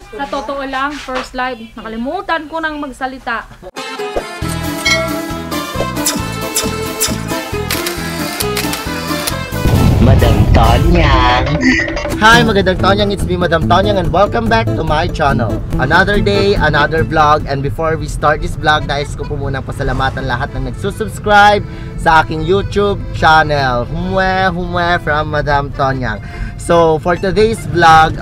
Sa totoo lang, first live, nakalimutan ko nang magsalita. Madam Tonyang. Hi, magandang Tonyang. It's me, Madam Tonyang, and welcome back to my channel. Another day, another vlog. And before we start this vlog, nais ko po munang pasalamatan lahat ng nagsusubscribe sa aking YouTube channel. Humwe from Madam Tonyang. So, for today's vlog,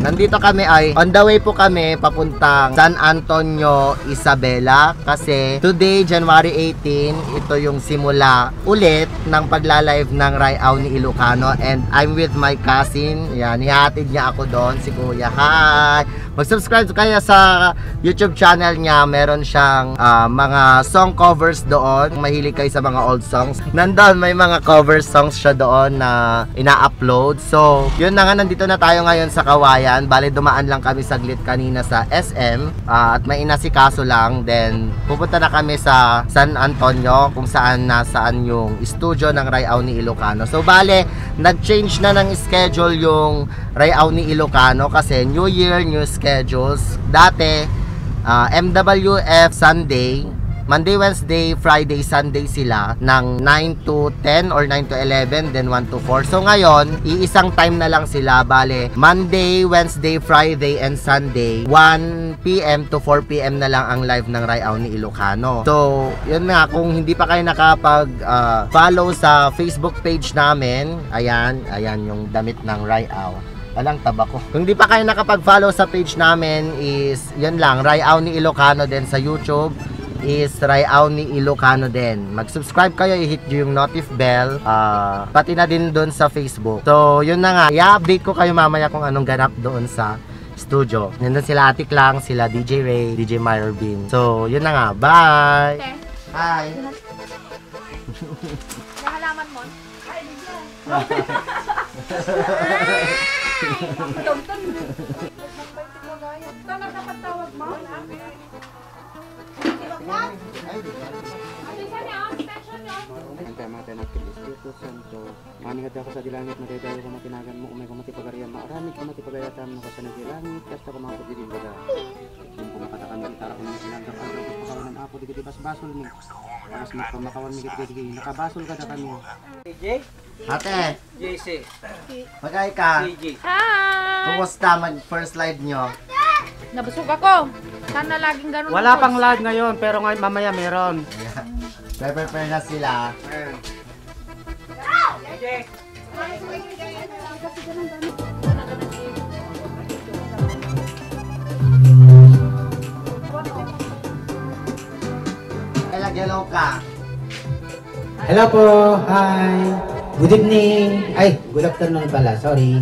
nandito kami ay on the way po kami papuntang San Antonio, Isabela. Kasi today, January 18, ito yung simula ulit ng pagla-live ng Rayaw ni Ilocano. And I'm with my cousin. Yan, ihatid niya ako doon, si Kuya. Hi! Mag-subscribe kayo sa YouTube channel niya. Meron siyang mga song covers doon. Mahilig kayo sa mga old songs. Nandun, may mga cover songs siya doon na ina-upload. So, yun na nga, nandito na tayo ngayon sa Kawayan. Bale, dumaan lang kami saglit kanina sa SM at may inasikaso lang. Then, pupunta na kami sa San Antonio kung saan nasaan yung studio ng Rayaw ni Ilocano. So, bale, nag-change na ng schedule yung Rayaw ni Ilocano kasi New Year, new schedules. Dati, MWF Sunday, Monday, Wednesday, Friday, Sunday sila ng 9 to 10 or 9 to 11, then 1 to 4. So ngayon, iisang time na lang sila. Bale, Monday, Wednesday, Friday, and Sunday, 1 PM to 4 PM na lang ang live ng Rayaw ni Ilocano. So, yun nga, kung hindi pa kayo nakapag-follow sa Facebook page namin, ayan yung damit ng Rayaw. Walang tabako. Kung di pa kayo nakapag-follow sa page namin is, yun lang, Rayaw ni Ilocano. Din sa YouTube is Rayaw ni Ilocano din. Mag-subscribe kayo, i-hit yung notif bell, pati na din doon sa Facebook. So, yun na nga. I-update ko kayo mamaya kung anong ganap doon sa studio. Nandun sila Ate Clang, sila DJ Ray, DJ Myrobin. So, yun na nga. Bye! Okay. Hi! Nahalaman mo? Ay, bigyan. Tama na patawag mo? Ante mate na kilis dito santo. Maningad ako sa dilangit madaydayo ko matinagan mo umay ko matipagarian maarami ko matipagayatan mo sa nagilangit kasta ko mga pagdidin baga. Yung pumakatakan mo itara ko ng silang kapag pakawan ng apo digiti basbasol ni. Tapos makawan mi digiti nakabasol ka na kami. CJ? Ate! JC. Magay ka! CJ. Hi! Kumusta mag-first live nyo? Nabusog ako. Sana laging ganun. Wala pang live ngayon pero ngayon mamaya meron. Prepare na sila. CJ. Hello ka. Hello po, hi. Good evening. Ay, good afternoon pala, sorry.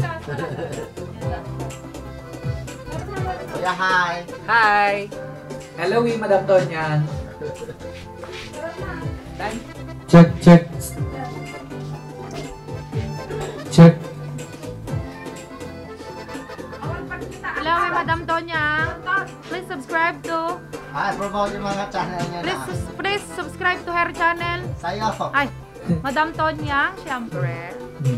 Kuya, hi. Hi. Hello, Madam Tonyang. Check. Check. Hello, Madam Tonyang. Please subscribe to... Promote yung mga channel niya na. Please subscribe to her channel. Sa'yo. Ay, Madam Tonyang, syempre.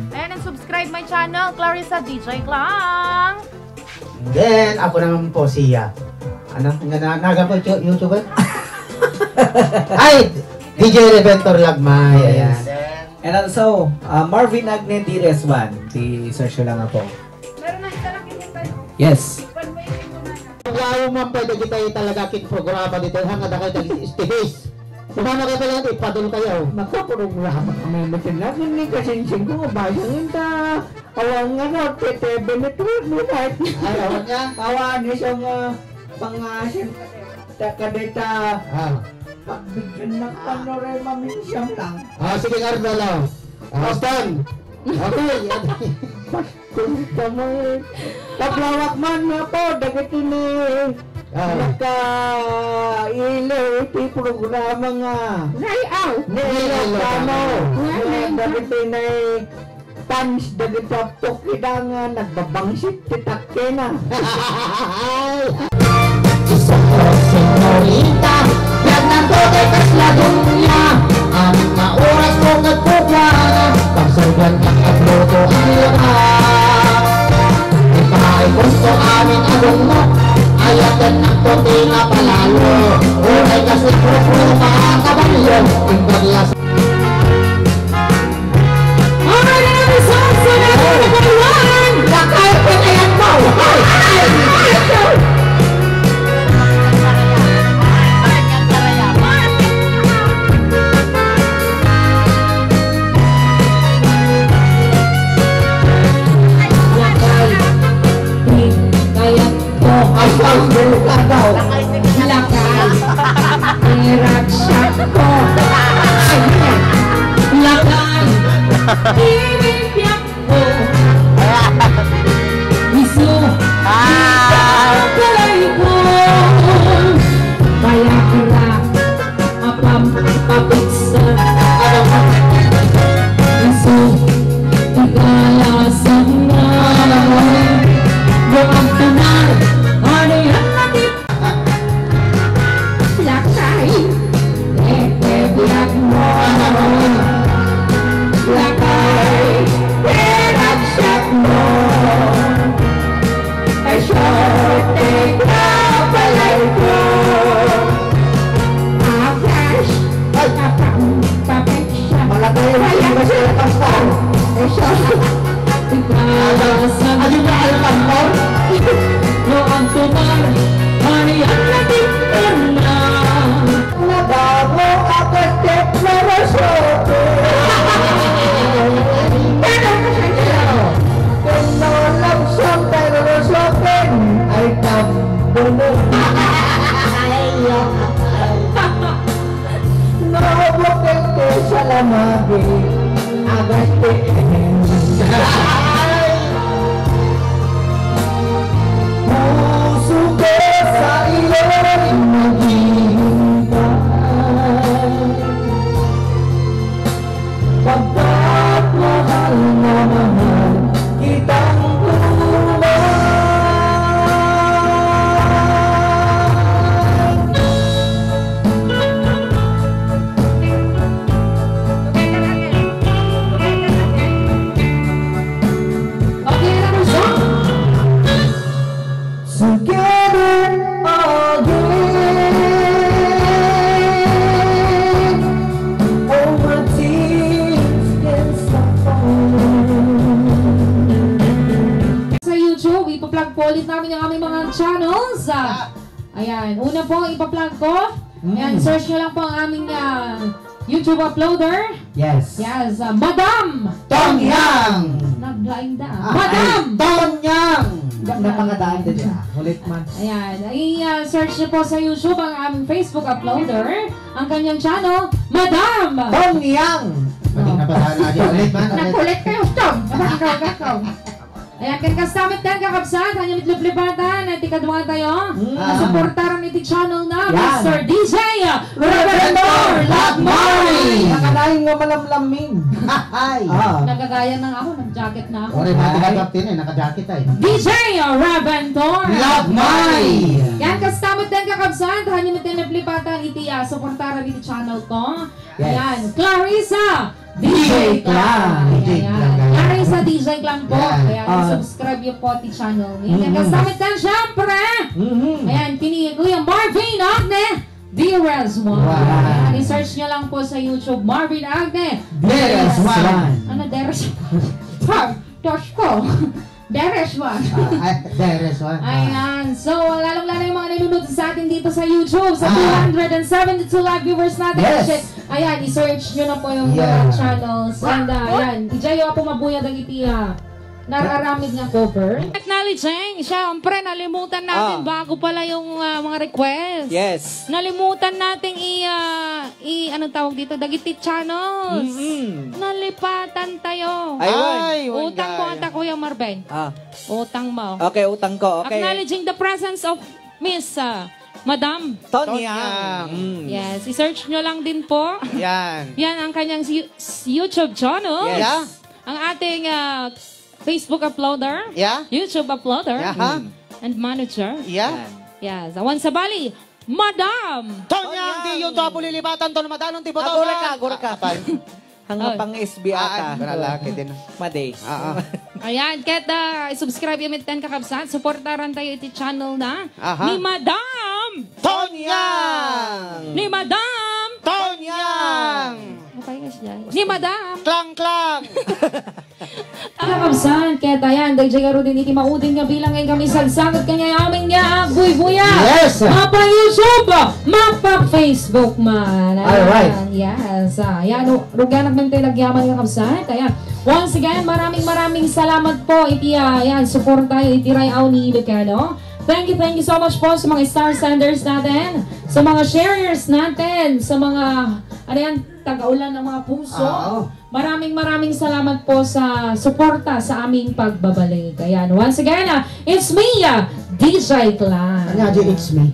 And subscribe my channel, Clarissa DJ Clang. Then, ako naman po siya. Ano? Naga po YouTuber? Ay! DJ Reventor Lagmay. Ayan. And also, Marvin Agne Dires1. I-search lang ako. Meron na kita lang kinintay. Yes. Wow, ma'am, pwede kita talaga kit programa dito. Hanggang na kayo nag-istibis. Kumano kayo pala natin, ipadol kayo. Nakaprograma kami matinagan ni kasinsing ko. Bayangin ta. Awang nga na, tete, benetwood mo kahit. Ay, awan niya? Awan niya siyang pangasin. Takadeta. Pagbigyan ng panorama minsan lang. Sige nga rin lang. Austin! Okay. Kung mo paglawak man nga po, dagit ini. Naka-ilaw iti programa nga. Rayaw! Ilocano. Dagit ini punch, dagit sa tukidangan, nagbabangsit titakke na. Isang senyorita, yan nandun ay kasladong niya. Amin na oras ko nagpugana, pagsurgan ng agloto ang lahat. Ipahal gusto amin anong Buti nga palalo. Unay kasi krupo mga kabalyo. Tingkod las. Alright, another song for number one. Lakay ko na yan mo. Asal buka daw. Lakay. Iraksak ko. Lakay. Ibibyak ko. Isu. Kalay ko. Kaya kira. Apam papiksan. Isu. Igalasan na. Buang tunar. Ano yan natin? Lakay. Ibibyak mo. Lakay. Iraksak mo. Ay sorte ka palay ko. Akas. Apam papiksan. Malagay yung kasi kastan. Ay sorte. Igalasan Ano na kayo kantor? Noong tumar, harian natin na. Nadamo ako step na rasote. Pero kasi siya. Kung nalamsam pero rasote ay tambunod. Nabukin ko sa lamagi. Agasti. Puso ko sa iyo naghihintay. Pagkat mahal na mahal kitang tunay. Okay, another song. Together again. Oh, my tears can stop falling. Sa YouTube, ipa-plug po ulit namin yung aming mga channels. Ayan, una po ipa-plug ko. Ayan, search nyo lang po ang aming YouTube uploader. Yes. Yes, Madam! Tonyang! Naglaing da. Madam! Tonyang! Napangadaan din siya. Ulit man. Ayan, i-search nyo po sa YouTube ang aming Facebook uploader. Ang kanyang channel, Madam! Tonyang! Maging napasahan natin ulit man. Nakulit kayo, stop! Ikaw. Ayan, kan kastamit din kakabsat, hanya mitluplipatan, at ikadungan tayo. Nasuportaran iti channel na, Yan. Mr. DJ Reverendor Lagmari! Nakalaing nga malamlamin. Ay! Nagagaya na ako, nag-jacket na ako. Ore, naka-captain eh, naka-jacket ay. DJ Reverendor Lagmari! Yan, kastamit din kakabsat, hanya mitluplipatan, iti suportaran iti channel ko. Yes. Ayan, Clarissa! DJ Clan. DJ Clan. Clarissa DJ Clan po. Yan. Ayan, subscribe yung po ti channel niya. Kastamit din syempre. Ayan, kini Kuya Marvin Agne. Dearest One. Wow. Ayan, i-search nyo lang po sa YouTube, Marvin Agne. Dearest One. Ano, Dearest One? Tosh ko. Dearest One. Dearest One. Ayan, so lalong-lalo yung mga nanonood sa atin dito sa YouTube, sa 272 live viewers natin. Yes. Kasi, ayan, i-search nyo na po yung channels. And ayan, ijayo ako mabuyad ang itiya. Nararamid nga cover. Acknowledging, syempre, nalimutan natin bago pala yung mga request. Yes. Nalimutan nating anong tawag dito? Dagiti channels. Nalipatan tayo. Ay, Utang ko ata Kuya Marben. Utang mo. Okay, utang ko. Okay. Acknowledging the presence of Miss Madam Tonyang. Yes, i-search nyo lang din po. Yan. Yan ang kanyang YouTube channel. Yes. Ang ating Facebook uploader. Yeah. YouTube uploader. Yeah. And manager. Yeah. Yes. Awan sa Bali, Madam! Tonyang, di yung tapo lilipatan to na madalong ti boto. Agura ka. Hanggang pang SB ata. Lalaki din. Maday. Ayan, kahit subscribe yung 10 kakabsat, supportaran tayo iti channel na Aha. ni Madam Tonyang! Ni Madam Tonyang! Okay guys dyan. Ni Madam Klang-klang! Kakabsan, kaya tayan, dahil dyan din iti maudin nga bilang ngayon kami sagsagot kanya aming niya buy-buya. Yes! Mapa YouTube, mapa Facebook man. Alright. Yes. Yan, ruganak man tayo lagyaman nga kabsan. Ayan. Once again, maraming salamat po. Iti, yan, support tayo, iti Rayaw ni Ilocano. Thank you so much po sa mga star senders natin, sa mga sharers natin, sa mga, ano yan, taga-ulan ng mga puso. Maraming salamat po sa suporta sa aming pagbabalik. Ayan, once again, it's me, DJ Clan. Ano it's me?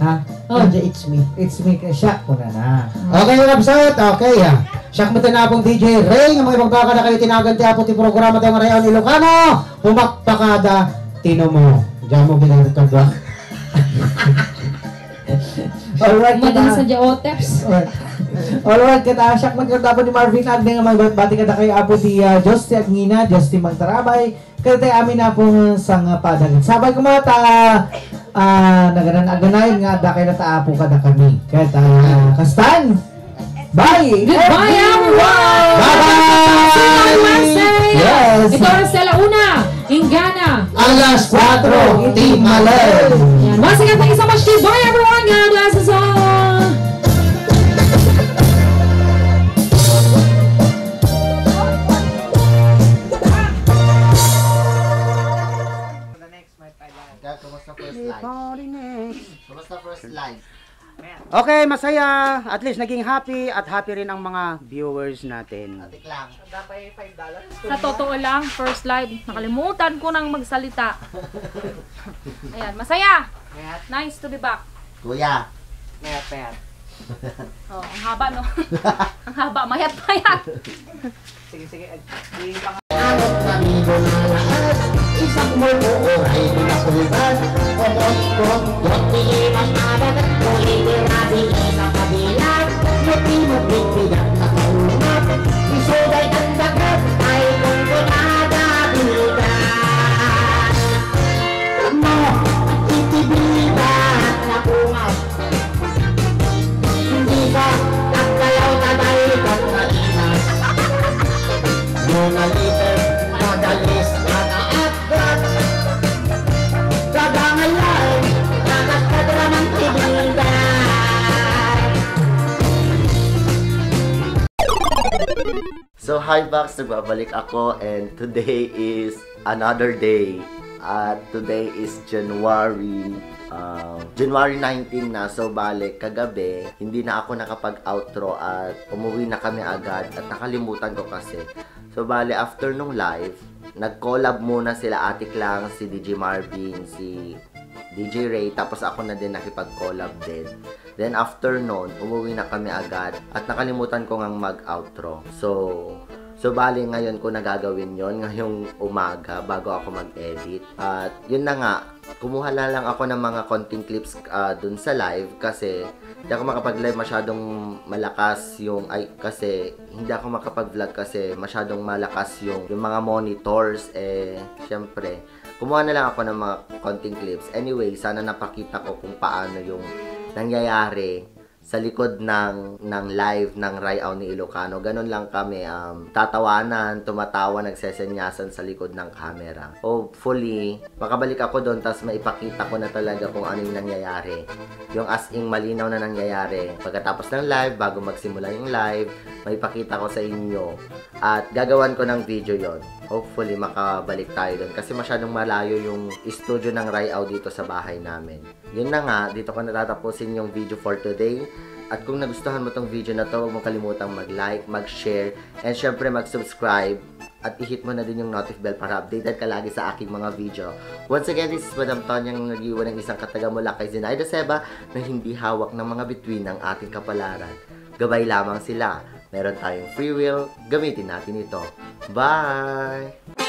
Ha? Oh. It's me. It's me, siya ko na. Okay, mga kapsat. Okay, siya mo tinapong DJ Ray. Ang mga ibang na kayo tinaganti apo ti programa tayo ng Rayaw ni Ilocano. Pumakpakada, tino mo. Diyan mo ginagawa ba? Alright, Madin sa Jaoteps. Alright, kita siya magkatapo ni Marvin Agde nga magbati kada kay apo ti Diyos ti Agnina, Diyos ti Magtarabay. Kada tayo amin na pong sang padagin. Sabay kumata, naganan-aganayin nga da kayo na taapo kada kami. Kaya kastan! Bye! Goodbye everyone! Bye-bye! Yes! Ito oras sa Launa, Ingana. Alas 4, Team Malay! Yan. Once again, thank you so much. Bye everyone! God bless us all! Kumusta first live? Kumusta first live? Okay, masaya. At least naging happy at happy rin ang mga viewers natin. Atik lang. Sa totoo lang, first live, nakalimutan ko nang magsalita. Ayan, masaya! Nice to be back. Kuya. Oh, ang haba no? Ang haba, mayat-mayat. Sige. Isang mo ay pinakulitan. Kumot, pilimas naman at kulitirabi isang kabilang. Muti mo bigbigat na kaunat. Isugay ang dagat ay kung kunada biligan. Mo, itibigan na kungat. Hindi ka nagkalaw na dahil kang nainas. Mga liter, madalis na naatgat. Kagangalan, nakakadra ng tibigan. So hi Box, nagbabalik ako and today is another day. At today is January 19 na. So balik kagabi, hindi na ako nakapag-outro at umuwi na kami agad at nakalimutan ko kasi. So bali after nung live, nag-collab muna sila Ate Klang, si DJ Marvin, si DJ Ray, tapos ako na din nakipag-collab din. Then after noon, umuwi na kami agad at nakalimutan ko ngang mag-outro. So bali ngayon ko nagagawin yon ngayong umaga bago ako mag-edit. At yun na nga, kumuha na lang ako ng mga konting clips dun sa live kasi hindi ako makapag-live masyadong malakas kasi hindi ako makapag-vlog kasi masyadong malakas yung mga monitors syempre kumuha na lang ako ng mga konting clips. Anyway, sana napakita ko kung paano yung nangyayari sa likod ng live ng Rayaw ni Ilocano. Ganun lang kami, tatawanan, tumatawa, nagsesenyasan sa likod ng camera. Hopefully, makabalik ako doon, tapos maipakita ko na talaga kung ano yung nangyayari. Yung as in malinaw na nangyayari. Pagkatapos ng live, bago magsimula yung live, maipakita ko sa inyo. At gagawan ko ng video yon. Hopefully, makabalik tayo doon. Kasi masyadong malayo yung studio ng Rayaw dito sa bahay namin. Yun na nga, dito ko natatapusin yung video for today. At kung nagustuhan mo tong video na to, huwag mong kalimutang mag-like, mag-share, and syempre mag-subscribe. At i-hit mo na din yung notif bell para updated ka lagi sa aking mga video. Once again, this is Madam Tonyang nag-iwan ng isang kataga mula kay Zenaida Seba na hindi hawak ng mga bituin ng ating kapalaran. Gabay lamang sila. Meron tayong free will, gamitin natin ito. Bye!